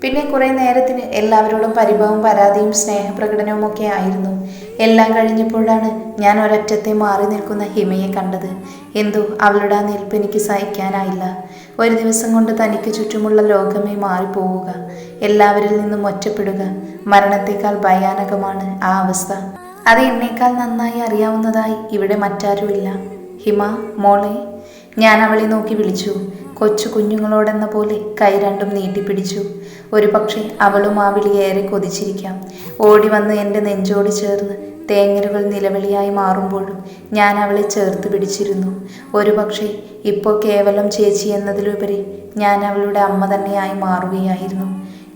പിന്നെ കുറേ നേരത്തിന് എല്ലാവരോടും പരിഭവവും പരാതിയും സ്നേഹപ്രകടനവും ഒക്കെ ആയിരുന്നു. എല്ലാം കഴിഞ്ഞപ്പോഴാണ് ഞാൻ ഒരറ്റത്തെ മാറി നിൽക്കുന്ന ഹിമയെ കണ്ടത്. എന്തോ അവളുടെ ആ നിൽപ്പ് എനിക്ക് സഹിക്കാനായില്ല. ഒരു ദിവസം കൊണ്ട് തനിക്ക് ചുറ്റുമുള്ള ലോകമേ മാറിപ്പോവുക, എല്ലാവരിൽ നിന്നും ഒറ്റപ്പെടുക, മരണത്തേക്കാൾ ഭയാനകമാണ് ആ അവസ്ഥ. അത് എന്നേക്കാൾ നന്നായി അറിയാവുന്നതായി ഇവിടെ മറ്റാരുമില്ല. ഹിമ മോളെ, ഞാൻ അവളെ നോക്കി വിളിച്ചു. കൊച്ചു കുഞ്ഞുങ്ങളോടെന്ന പോലെ കൈ രണ്ടും നീട്ടിപ്പിടിച്ചു. ഒരു പക്ഷേ അവളും ആ വിളി ഏറെ കൊതിച്ചിരിക്കാം. ഓടി വന്ന് എൻ്റെ നെഞ്ചോട് ചേർന്ന് തേങ്ങലുകൾ നിലവിളിയായി മാറുമ്പോഴും ഞാൻ അവളെ ചേർത്ത് പിടിച്ചിരുന്നു. ഒരു പക്ഷേ ഇപ്പോൾ കേവലം ചേച്ചി എന്നതിലുപരി ഞാൻ അവളുടെ അമ്മ തന്നെയായി മാറുകയായിരുന്നു.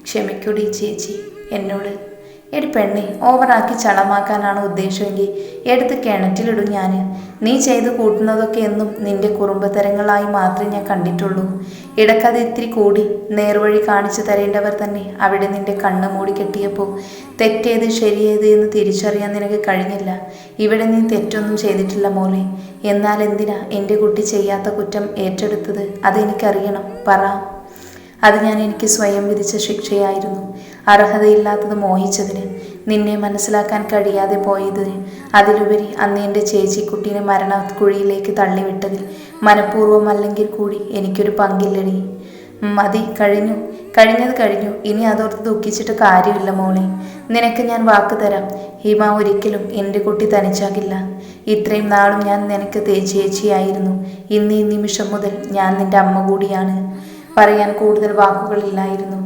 ക്ഷമിക്കൂടി ചേച്ചി എന്നോട്. എടി പെണ്ണെ, ഓവറാക്കി ചളമാക്കാനാണ് ഉദ്ദേശമെങ്കിൽ എടുത്ത് കിണറ്റിലിടും ഞാൻ. നീ ചെയ്ത് കൂട്ടുന്നതൊക്കെ എന്നും നിന്റെ കുറുമ്പത്തരങ്ങളായി മാത്രമേ ഞാൻ കണ്ടിട്ടുള്ളൂ. ഇടക്കത് ഇത്തിരി കൂടി നേർവഴി കാണിച്ചു തരേണ്ടവർ തന്നെ അവിടെ നിന്റെ കണ്ണ് മൂടി കെട്ടിയപ്പോൾ തെറ്റേത് ശരിയേത് എന്ന് തിരിച്ചറിയാൻ നിനക്ക് കഴിഞ്ഞില്ല. ഇവിടെ നീ തെറ്റൊന്നും ചെയ്തിട്ടില്ല മോളെ. എന്നാൽ എന്തിനാ എൻ്റെ കുട്ടി ചെയ്യാത്ത കുറ്റം ഏറ്റെടുത്തത്? അതെനിക്കറിയണം, പറ. അത് ഞാൻ എനിക്ക് സ്വയം വിധിച്ച ശിക്ഷയായിരുന്നു. അർഹതയില്ലാത്തത് മോഹിച്ചതിന്, നിന്നെ മനസ്സിലാക്കാൻ കഴിയാതെ പോയതിന്, അതിലുപരി അന്ന് എൻ്റെ ചേച്ചിക്കുട്ടീനെ മരണക്കുഴിയിലേക്ക് തള്ളിവിട്ടതിൽ മനഃപൂർവ്വമല്ലെങ്കിൽ കൂടി എനിക്കൊരു പങ്കില്ലടി. മതി, കഴിഞ്ഞത് കഴിഞ്ഞു. ഇനി അതോർത്ത് ദുഃഖിച്ചിട്ട് കാര്യമില്ല മോളെ. നിനക്ക് ഞാൻ വാക്ക് തരാം, ഹിമ ഒരിക്കലും എൻ്റെ കുട്ടി തനിച്ചാകില്ല. ഇത്രയും നാളും ഞാൻ നിനക്ക് ചേച്ചിയായിരുന്നു. ഇന്ന് ഈ നിമിഷം മുതൽ ഞാൻ നിൻ്റെ അമ്മ കൂടിയാണ്. പറയാൻ കൂടുതൽ വാക്കുകളില്ലായിരുന്നു.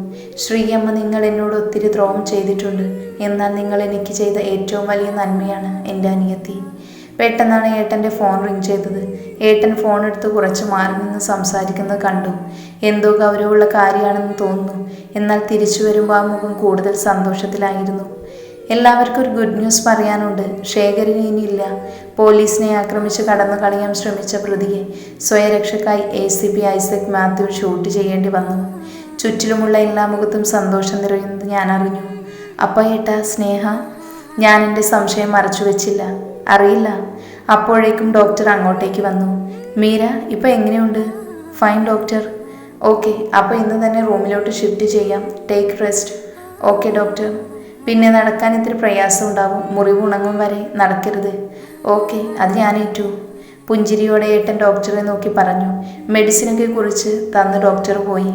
ശ്രീയമ്മ, നിങ്ങൾ എന്നോട് ഒത്തിരി ദ്രോഹം ചെയ്തിട്ടുണ്ട്. എന്നാൽ നിങ്ങൾ എനിക്ക് ചെയ്ത ഏറ്റവും വലിയ നന്മയാണ് എൻ്റെ അനിയത്തി. പെട്ടെന്നാണ് ഏട്ടൻ്റെ ഫോൺ റിങ് ചെയ്തത്. ഏട്ടൻ ഫോൺ എടുത്ത് കുറച്ച് മാറി നിന്ന് സംസാരിക്കുന്നത് കണ്ടു. എന്തോ ഗൗരവമുള്ള കാര്യമാണെന്ന് തോന്നുന്നു. എന്നാൽ തിരിച്ചു വരുമ്പോൾ ആ മുഖം കൂടുതൽ സന്തോഷത്തിലായിരുന്നു. എല്ലാവർക്കും ഒരു ഗുഡ് ന്യൂസ് പറയാനുണ്ട്. ശേഖരന് ഇനിയില്ല. പോലീസിനെ ആക്രമിച്ച് കടന്നു കളയാൻ ശ്രമിച്ച പ്രതിയെ സ്വയരക്ഷക്കായി ACP ഐസക് മാത്യു ഷൂട്ട് ചെയ്യേണ്ടി വന്നു. ചുറ്റിലുമുള്ള എല്ലാ മുഖത്തും സന്തോഷം നിറയുന്നത് ഞാൻ അറിഞ്ഞു. അപ്പം ഏട്ടാ, സ്നേഹ? ഞാൻ എൻ്റെ സംശയം മറച്ചു വെച്ചില്ല. അറിയില്ല. അപ്പോഴേക്കും ഡോക്ടർ അങ്ങോട്ടേക്ക് വന്നു. മീര, ഇപ്പം എങ്ങനെയുണ്ട്? Fine doctor. ഓക്കെ, അപ്പോൾ ഇന്ന് തന്നെ റൂമിലോട്ട് ഷിഫ്റ്റ് ചെയ്യാം. Take rest. Okay doctor. പിന്നെ നടക്കാൻ ഇത്തിരി പ്രയാസം ഉണ്ടാവും. മുറിവ് ഉണങ്ങും വരെ നടക്കരുത്. ഓക്കെ, അത് ഞാൻ ഏറ്റു. പുഞ്ചിരിയോടെ ഏട്ടൻ ഡോക്ടറെ നോക്കി പറഞ്ഞു. മെഡിസിനൊക്കെ കുറിച്ച് തന്ന് ഡോക്ടർ പോയി.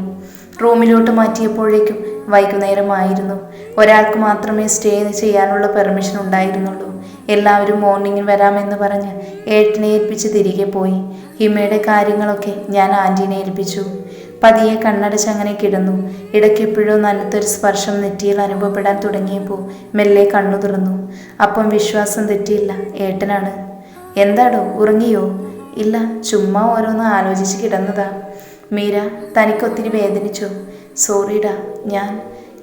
റൂമിലോട്ട് മാറ്റിയപ്പോഴേക്കും വൈകുന്നേരമായിരുന്നു. ഒരാൾക്ക് മാത്രമേ സ്റ്റേ ചെയ്യാനുള്ള പെർമിഷൻ ഉണ്ടായിരുന്നുള്ളൂ. എല്ലാവരും മോർണിംഗിൽ വരാമെന്ന് പറഞ്ഞ് ഏട്ടനെ ഏൽപ്പിച്ച് തിരികെ പോയി. ഹിമയുടെ കാര്യങ്ങളൊക്കെ ഞാൻ ആൻറ്റീനെ ഏൽപ്പിച്ചു. പതിയെ കണ്ണടച്ച് അങ്ങനെ കിടന്നു. ഇടയ്ക്കെപ്പോഴോ നനുത്തൊരു സ്പർശം നെറ്റിയിൽ അനുഭവപ്പെടാൻ തുടങ്ങിയപ്പോൾ മെല്ലെ കണ്ണു തുറന്നു. അപ്പം വിശ്വാസം തെറ്റിയില്ല, ഏട്ടനാണ്. എന്താടോ, ഉറങ്ങിയോ? ഇല്ല, ചുമ്മാ ഓരോന്ന് ആലോചിച്ച് കിടന്നതാ. മീര, തനിക്കൊത്തിരി വേദനിച്ചോ? സോറിടാ, ഞാൻ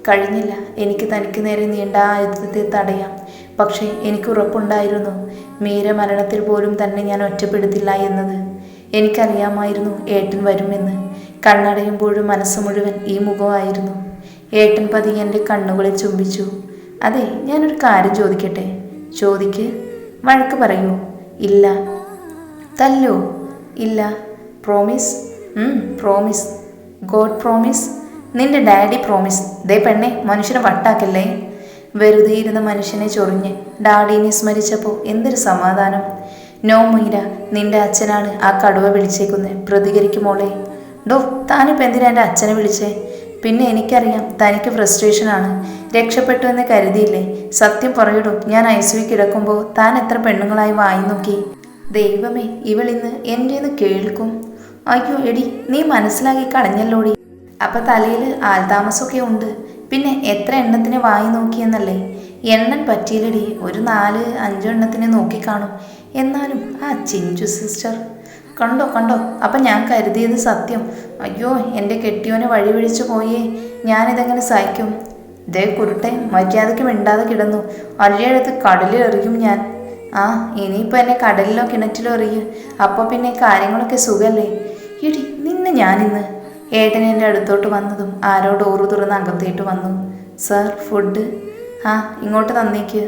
കഴിഞ്ഞില്ല. എനിക്ക് തനിക്ക് നേരെ നീണ്ട ആ യുദ്ധത്തെ തടയാം. പക്ഷേ എനിക്ക് ഉറപ്പുണ്ടായിരുന്നു മീര മരണത്തിൽ പോലും തന്നെ ഞാൻ ഒറ്റപ്പെടുത്തില്ല എന്നത്. എനിക്കറിയാമായിരുന്നു ഏട്ടൻ വരുമെന്ന്. കണ്ണടയുമ്പോഴും മനസ്സ് മുഴുവൻ ഈ മുഖമായിരുന്നു. ഏട്ടൻ പതിയെ എൻ്റെ കണ്ണുകളിൽ ചുംബിച്ചു. അതെ, ഞാനൊരു കാര്യം ചോദിക്കട്ടെ? ചോദിക്ക്. വഴക്ക് പറയൂ? ഇല്ല. തല്ലോ? ഇല്ല. പ്രോമിസ്? പ്രോമിസ്. God promise? നിന്റെ ഡാഡി പ്രോമിസ്. ദേ പെണ്ണെ, മനുഷ്യനെ വട്ടാക്കല്ലേ. വെറുതെ ഇരുന്ന മനുഷ്യനെ ചൊറിഞ്ഞ് ഡാഡിനെ സ്മരിച്ചപ്പോൾ എന്തൊരു സമാധാനം. നോ മീര, നിന്റെ അച്ഛനാണ് ആ കടുവ വിളിച്ചേക്കുന്നത്. പ്രതികരിക്കുമോളെ. ഡോ, താനിപ്പോൾ എന്തിനാ എൻ്റെ അച്ഛനെ വിളിച്ചേ? പിന്നെ എനിക്കറിയാം തനിക്ക് ഫ്രസ്ട്രേഷനാണ്. രക്ഷപ്പെട്ടു എന്ന് കരുതിയില്ലേ? സത്യം പറയടോ, ഞാൻ ICU കിടക്കുമ്പോൾ താൻ എത്ര പെണ്ണുങ്ങളായി വായി നോക്കി? ദൈവമേ, ഇവളിന്ന് എൻ്റെ കേൾക്കും. അയ്യോ എടി, നീ മനസ്സിലാക്കി കളഞ്ഞല്ലോടി. അപ്പം തലയിൽ ആൾതാമസമൊക്കെ ഉണ്ട്. പിന്നെ എത്ര എണ്ണത്തിന് വായി നോക്കിയെന്നല്ലേ? എണ്ണൻ പറ്റിയില്ലടി. ഒരു 4-5 എണ്ണത്തിന് നോക്കിക്കാണും. എന്നാലും ആ ചിഞ്ചു സിസ്റ്റർ കണ്ടോ. അപ്പം ഞാൻ കരുതിയത് സത്യം. അയ്യോ, എൻ്റെ കെട്ടിയോനെ വഴിപിടിച്ചു പോയേ. ഞാനിതെങ്ങനെ സഹിക്കും? ദേ കുരുട്ടെ, മര്യാദയ്ക്ക് മിണ്ടാതെ കിടന്നു. അല്ലയെടുത്ത് കടലിൽ എറിയും ഞാൻ. ആ, ഇനിയിപ്പോൾ എന്നെ കടലിലോ കിണറ്റിലോ എറിയും. അപ്പോൾ പിന്നെ കാര്യങ്ങളൊക്കെ സുഖല്ലേ? ഇടി നിന്നെ ഞാനിന്ന്. ഏട്ടൻ എൻ്റെ അടുത്തോട്ട് വന്നതും ആരോ ഡോറ് തുറന്ന് അകത്തേട്ട് വന്നു. Sir, food? ആ, ഇങ്ങോട്ട് തന്നേക്ക്.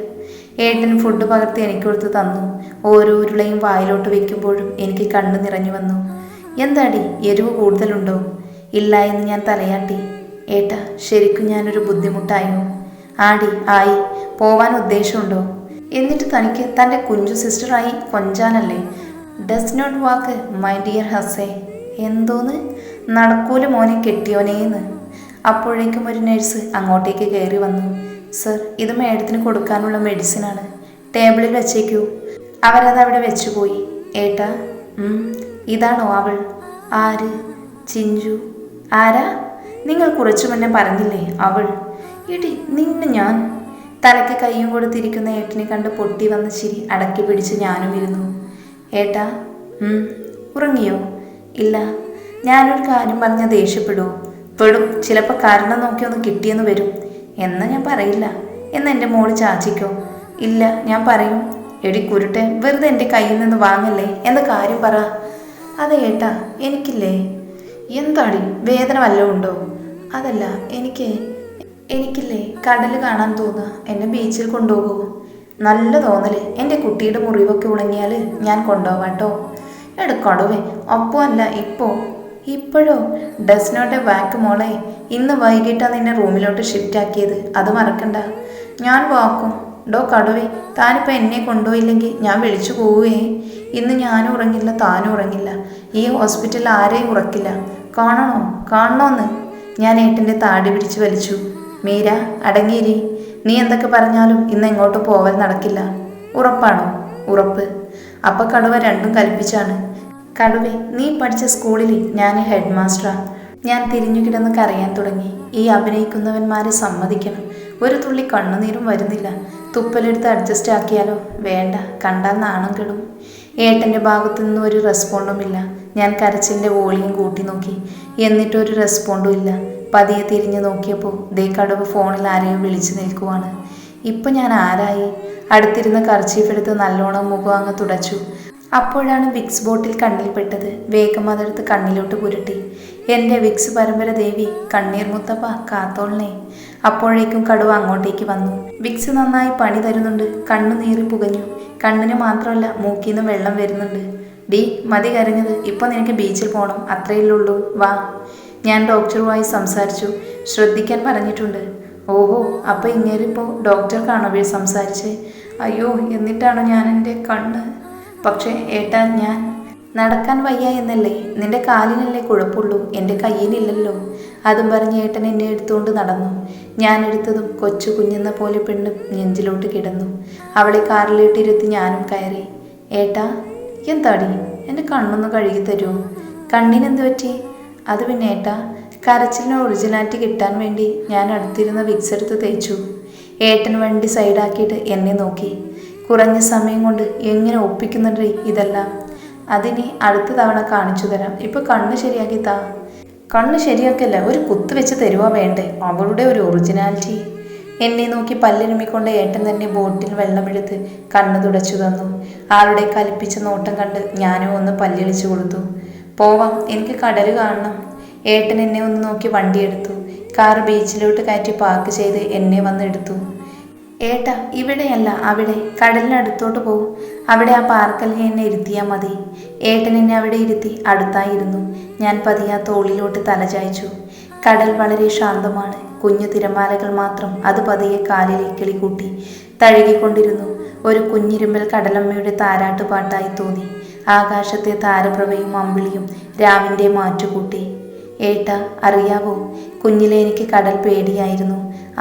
ഏട്ടൻ ഫുഡ് പകർത്തി എനിക്ക് കൊടുത്ത് തന്നു. ഓരോ ഉരുളയും വായിലോട്ട് വെക്കുമ്പോഴും എനിക്ക് കണ്ണ് നിറഞ്ഞു വന്നു. എന്താടി, എരിവ് കൂടുതലുണ്ടോ? ഇല്ല എന്ന് ഞാൻ തലയാട്ടി. ഏട്ടാ, ശരിക്കും ഞാനൊരു ബുദ്ധിമുട്ടായോ? ആടി, ആയി. പോവാൻ ഉദ്ദേശമുണ്ടോ? എന്നിട്ട് തനിക്ക് തൻ്റെ കുഞ്ചു സിസ്റ്ററായി കൊഞ്ചാനല്ലേ? Does not walk my dear ഹസേ. എന്തോന്ന്? നടക്കൂല മോനെ കെട്ടിയോനേന്ന്. അപ്പോഴേക്കും ഒരു നഴ്സ് അങ്ങോട്ടേക്ക് കയറി വന്നു. സർ, ഇത് മേഡത്തിന് കൊടുക്കാനുള്ള മെഡിസിനാണ്. ടേബിളിൽ വെച്ചേക്കൂ. അവരത് അവിടെ വെച്ചുപോയി. ഏട്ടാ, ഇതാണോ അവൾ? ആര്? ചിഞ്ചു. ആരാ? നിങ്ങൾ കുറച്ചു മുന്നേ പറഞ്ഞില്ലേ അവൾ? ഇടി നിന്നെ ഞാൻ. തലയ്ക്ക് കയ്യും കൊടുത്തിരിക്കുന്ന ഏട്ടനെ കണ്ട് പൊട്ടി വന്ന ചിരി അടക്കി പിടിച്ച് ഞാനും ഇരുന്നു. ഏട്ടാ, ഉറങ്ങിയോ? ഇല്ല. ഞാനൊരു കാര്യം പറഞ്ഞാൽ ദേഷ്യപ്പെടുമോ? പെടും. ചിലപ്പോൾ കാരണം നോക്കി ഒന്ന് കിട്ടിയെന്ന് വരും. എന്നാ ഞാൻ പറയില്ല. എന്ന് എൻ്റെ മോള് ചാച്ചിക്കോ? ഇല്ല, ഞാൻ പറയും. എടി കുരുട്ടെ, വെറുതെ എൻ്റെ കയ്യിൽ നിന്ന് വാങ്ങല്ലേ. എന്താ കാര്യം പറ. അതെ ഏട്ടാ, എനിക്കില്ലേ. എന്താടി, വേദന വല്ലതും ഉണ്ടോ? അതല്ല, എനിക്കില്ലേ കടൽ കാണാൻ തോന്നുക. എന്നെ ബീച്ചിൽ കൊണ്ടുപോകുമോ? നല്ല തോന്നല്. എൻ്റെ കുട്ടിയുടെ മുറിവൊക്കെ ഉണങ്ങിയാൽ ഞാൻ കൊണ്ടുപോവാട്ടോ. എടുക്കടവേ. അപ്പോൾ അല്ല, ഇപ്പോഴോ? ഡസ് നോട്ട് എ വാക്ക് മോളെ. ഇന്ന് വൈകിട്ടാണ് നിന്നെ റൂമിലോട്ട് ഷിഫ്റ്റ് ആക്കിയത്. അത് മറക്കണ്ട. ഞാൻ വാക്കും. ഡോ കടുവേ, താനിപ്പോൾ എന്നെ കൊണ്ടുപോയില്ലെങ്കിൽ ഞാൻ വിളിച്ചു പോവുകയെ. ഇന്ന് ഞാനും ഉറങ്ങില്ല, താനും ഉറങ്ങില്ല. ഈ ഹോസ്പിറ്റലിൽ ആരെയും ഉറക്കില്ല. കാണണോന്ന്? ഞാൻ ഏട്ടൻ്റെ താടി പിടിച്ച് വലിച്ചു. മീര, അടങ്ങിയിരി. നീ എന്തൊക്കെ പറഞ്ഞാലും ഇന്ന് എങ്ങോട്ടും പോവൽ നടക്കില്ല. ഉറപ്പാണോ? ഉറപ്പ്. അപ്പം കടുവ രണ്ടും കൽപ്പിച്ചാണ്. കടുവേ, നീ പഠിച്ച സ്കൂളിൽ ഞാൻ ഹെഡ് മാസ്റ്ററാ. ഞാൻ തിരിഞ്ഞു കിടന്ന് കരയാൻ തുടങ്ങി. ഈ അഭിനയിക്കുന്നവന്മാരെ സമ്മതിക്കണം. ഒരു തുള്ളി കണ്ണുനീരും വരുന്നില്ല. തുപ്പലെടുത്ത് അഡ്ജസ്റ്റ് ആക്കിയാലോ? വേണ്ട, കണ്ടാൽ നാണം കെടും. ഏട്ടൻ്റെ ഭാഗത്തു നിന്നും ഒരു റെസ്പോണ്ടുമില്ല. ഞാൻ കരച്ചിലിൻ്റെ വോളിയം കൂട്ടി നോക്കി. എന്നിട്ടൊരു റെസ്പോണ്ടും ഇല്ല. പതിയെ തിരിഞ്ഞു നോക്കിയപ്പോൾ ദേ കടുവ ഫോണിൽ ആരെയും വിളിച്ചു നിൽക്കുവാണ്. ഇപ്പം ഞാൻ ആരായി? അടുത്തിരുന്ന കർച്ചീഫ് എടുത്ത് നല്ലോണം മുഖം അങ്ങ് തുടച്ചു. അപ്പോഴാണ് വിക്സ് ബോട്ടിൽ കണ്ണിൽപ്പെട്ടത്. വേഗം അതെടുത്ത് കണ്ണിലോട്ട് പുരട്ടി. എൻ്റെ വിക്സ് പരമ്പര ദേവി, കണ്ണീർ മുത്തപ്പ കാത്തോളണേ. അപ്പോഴേക്കും കടുവ അങ്ങോട്ടേക്ക് വന്നു. വിക്സ് നന്നായി പണി തരുന്നുണ്ട്. കണ്ണു നീറി പുകഞ്ഞു. കണ്ണിന് മാത്രമല്ല, മൂക്കിൽ നിന്ന് വെള്ളം വരുന്നുണ്ട്. ഡി, മതി കരഞ്ഞത്. ഇപ്പോൾ നിനക്ക് ബീച്ചിൽ പോകണം. അത്രയുള്ളൂ. വാ. ഞാൻ ഡോക്ടറുമായി സംസാരിച്ചു. ശ്രദ്ധിക്കാൻ പറഞ്ഞിട്ടുണ്ട്. ഓഹോ, അപ്പോൾ ഇങ്ങേരിപ്പോൾ ഡോക്ടർക്കാണോ സംസാരിച്ചേ? അയ്യോ, എന്നിട്ടാണോ ഞാൻ എൻ്റെ കണ്ണ്. പക്ഷേ ഏട്ടാ, ഞാൻ നടക്കാൻ വയ്യ എന്നല്ലേ? നിന്റെ കാലിനല്ലേ കുഴപ്പമുള്ളൂ, എൻ്റെ കയ്യിലില്ലല്ലോ. അതും പറഞ്ഞ് ഏട്ടൻ എന്നെ എടുത്തുകൊണ്ട് നടന്നു. ഞാൻ എടുത്തതും കൊച്ചു കുഞ്ഞെന്ന പോലെ പെണ്ണ് നെഞ്ചിലോട്ട് കിടന്നു. അവളെ കാറിലിട്ടിരുത്തി ഞാനും കയറി. ഏട്ടാ, എന്താടി, എൻ്റെ കണ്ണൊന്ന് കഴുകി തരുമോ? കണ്ണിനെന്ത് പറ്റി? അത് പിന്നെ ഏട്ടാ, കരച്ചിലിന് ഒറിജിനാലിറ്റി കിട്ടാൻ വേണ്ടി ഞാൻ അടുത്തിരുന്ന വിക്സ് എടുത്ത് തേച്ചു. ഏട്ടൻ വണ്ടി സൈഡാക്കിയിട്ട് എന്നെ നോക്കി. കുറഞ്ഞ സമയം കൊണ്ട് എങ്ങനെ ഒപ്പിക്കുന്നുണ്ട് ഇതെല്ലാം. അതിനി അടുത്ത തവണ കാണിച്ചു തരാം. ഇപ്പോൾ കണ്ണ് ശരിയാക്കി താ. കണ്ണ് ശരിയാക്കല്ല, ഒരു കുത്ത് വെച്ച് തരുവാ വേണ്ടേ? അവളുടെ ഒരു ഒറിജിനാലിറ്റി. എന്നെ നോക്കി പല്ലിരുമ്മിക്കൊണ്ട് ഏട്ടൻ തന്നെ ബോട്ടിൽ വെള്ളമെടുത്ത് കണ്ണ് തുടച്ചു തന്നു. ആളുടെ കലിപ്പിച്ച നോട്ടം കണ്ട് ഞാനും ഒന്ന് പല്ലിളിച്ചു കൊടുത്തു. പോവാം, എനിക്ക് കടൽ കാണണം. ഏട്ടൻ എന്നെ ഒന്ന് നോക്കി വണ്ടിയെടുത്തു. കാർ ബീച്ചിലോട്ട് കയറ്റി പാർക്ക് ചെയ്ത് എന്നെ വന്ന് എടുത്തു. ഏട്ടാ, ഇവിടെയല്ല, അവിടെ കടലിനടുത്തോട്ട് പോകും. അവിടെ ആ പാർക്കലിൽ എന്നെ ഇരുത്തിയാൽ മതി. ഏട്ടൻ എന്നെ അവിടെ ഇരുത്തി അടുത്തായിരുന്നു. ഞാൻ പതിയെ തോളിലോട്ട് തലചായ്ച്ചു. കടൽ വളരെ ശാന്തമാണ്. കുഞ്ഞു തിരമാലകൾ മാത്രം അത് പതിയെ കാലിൽ ഇക്കിളി കൂട്ടി തഴുകിക്കൊണ്ടിരുന്നു. ഒരു കുഞ്ഞിരുമ്പൽ കടലമ്മയുടെ താരാട്ടുപാട്ടായി തോന്നി. ആകാശത്തെ താരപ്രഭയും അമ്പിളിയും രാവിൻ്റെ മാറ്റുകൂട്ടി. ഏട്ടാ, അറിയാവോ, കുഞ്ഞിലെ എനിക്ക് കടൽ പേടിയായിരുന്നു.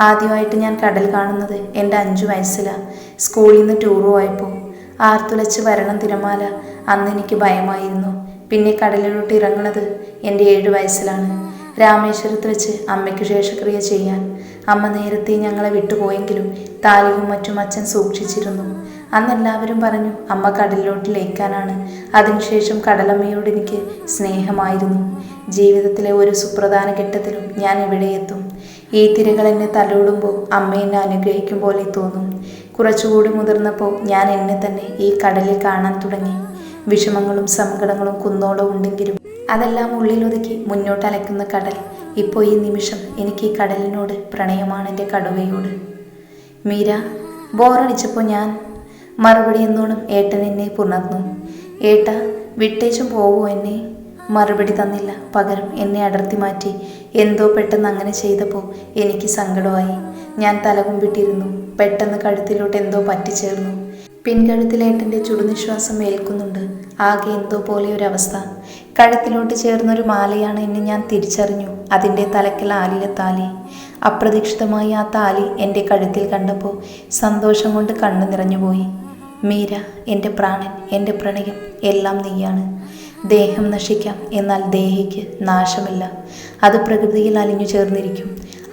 ആദ്യമായിട്ട് ഞാൻ കടൽ കാണുന്നത് എൻ്റെ 5 വയസ്സിലാണ്. സ്കൂളിൽ നിന്ന് ടൂർ പോയപ്പോൾ ആർത്തുലച്ച് വരണം തിരമാല. അന്ന് എനിക്ക് ഭയമായിരുന്നു. പിന്നെ കടലിലോട്ട് ഇറങ്ങുന്നത് എൻ്റെ 7 വയസ്സിലാണ്. രാമേശ്വരത്ത് വെച്ച് അമ്മയ്ക്ക് ശേഷക്രിയ ചെയ്യാൻ. അമ്മ നേരത്തെ ഞങ്ങളെ വിട്ടുപോയെങ്കിലും താലിയും മറ്റും അച്ഛൻ സൂക്ഷിച്ചിരുന്നു. അന്ന് എല്ലാവരും പറഞ്ഞു അമ്മ കടലിലോട്ട് ലയിക്കാനാണ്. അതിനുശേഷം കടലമ്മയോട് എനിക്ക് സ്നേഹമായിരുന്നു. ജീവിതത്തിലെ ഒരു സുപ്രധാന ഘട്ടത്തിലും ഞാൻ ഇവിടെ എത്തും. ഈ തിരകൾ എന്നെ തലോടുമ്പോൾ അമ്മ എന്നെ അനുഗ്രഹിക്കും പോലെ തോന്നും. കുറച്ചുകൂടി മുതിർന്നപ്പോൾ ഞാൻ എന്നെ തന്നെ ഈ കടലിൽ കാണാൻ തുടങ്ങി. വിഷമങ്ങളും സങ്കടങ്ങളും കുന്നോളം ഉണ്ടെങ്കിലും അതെല്ലാം ഉള്ളിലൊതുക്കി മുന്നോട്ട് അലക്കുന്ന കടൽ. ഇപ്പോൾ ഈ നിമിഷം എനിക്ക് ഈ കടലിനോട് പ്രണയമാണ്, എൻ്റെ കടുവയോട്. മീര, ബോറടിച്ചപ്പോൾ ഞാൻ മറുപടി എന്നോണം ഏട്ടൻ എന്നെ പുണർന്നു. ഏട്ടാ, വിട്ടേച്ചും പോവോ എന്നെ? മറുപടി തന്നില്ല. പകരം എന്നെ അടർത്തി മാറ്റി. എന്തോ പെട്ടെന്ന് അങ്ങനെ ചെയ്തപ്പോൾ എനിക്ക് സങ്കടമായി. ഞാൻ തലകുമ്പിട്ടിരുന്നു. പെട്ടെന്ന് കഴുത്തിലോട്ട് എന്തോ പറ്റിച്ചേർന്നു. പിൻകഴുത്തിലേട്ടൻ്റെ ചുടുനിശ്വാസം ഏൽക്കുന്നുണ്ട്. ആകെ എന്തോ പോലെ ഒരവസ്ഥ. കഴുത്തിലോട്ട് ചേർന്നൊരു മാലയാണ് എന്ന് ഞാൻ തിരിച്ചറിഞ്ഞു. അതിൻ്റെ തലക്കൽ ആലിലെ താലി. അപ്രതീക്ഷിതമായി ആ താലി എൻ്റെ കഴുത്തിൽ കണ്ടപ്പോൾ സന്തോഷം കൊണ്ട് കണ്ണു നിറഞ്ഞുപോയി. മീര, എൻ്റെ പ്രാണൻ, എൻ്റെ പ്രണയം, എല്ലാം നീയാണ്. ദേഹം നശിക്കാം, എന്നാൽ ദേഹിക്ക് നാശമില്ല. അത് പ്രകൃതിയിൽ അലിഞ്ഞു ചേർന്നിരിക്കും.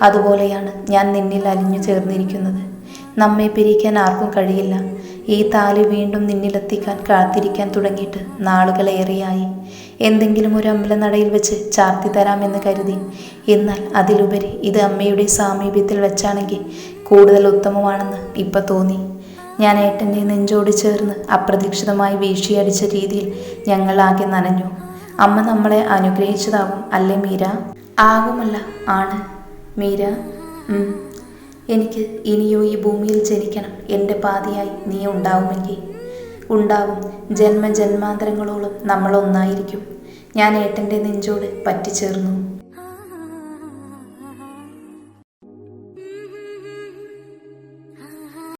അതുപോലെയാണ് ഞാൻ നിന്നിൽ അലിഞ്ഞു ചേർന്നിരിക്കുന്നത്. നമ്മെ പിരിക്കാൻ ആർക്കും കഴിയില്ല. ഈ താലി വീണ്ടും നിന്നിലെത്തിക്കാൻ കാത്തിരിക്കാൻ തുടങ്ങിയിട്ട് നാളുകളേറെയായി. എന്തെങ്കിലും ഒരു അമ്പലനടയിൽ വെച്ച് ചാർത്തി തരാമെന്ന് കരുതി. എന്നാൽ അതിലുപരി ഇത് അമ്മയുടെ സാമീപ്യത്തിൽ വെച്ചാണെങ്കിൽ കൂടുതൽ ഉത്തമമാണെന്ന് ഇപ്പം തോന്നി. ഞാൻ ഏട്ടൻ്റെ നെഞ്ചോട് ചേർന്ന് അപ്രതീക്ഷിതമായി വീശിയടിച്ച രീതിയിൽ ഞങ്ങളാകെ നനഞ്ഞു. അമ്മ നമ്മളെ അനുഗ്രഹിച്ചതാവും അല്ലേ മീര? ആകുമല്ല, ആണ് മീര. എനിക്ക് ഇനിയോ ഈ ഭൂമിയിൽ ജനിക്കണം. എൻ്റെ പാതിയായി നീ ഉണ്ടാവുമെങ്കിൽ ഉണ്ടാവും. ജന്മജന്മാന്തരങ്ങളോളം നമ്മൾ ഒന്നായിരിക്കും. ഞാൻ ഏട്ടൻ്റെ നെഞ്ചോട് പറ്റിച്ചേർന്നു.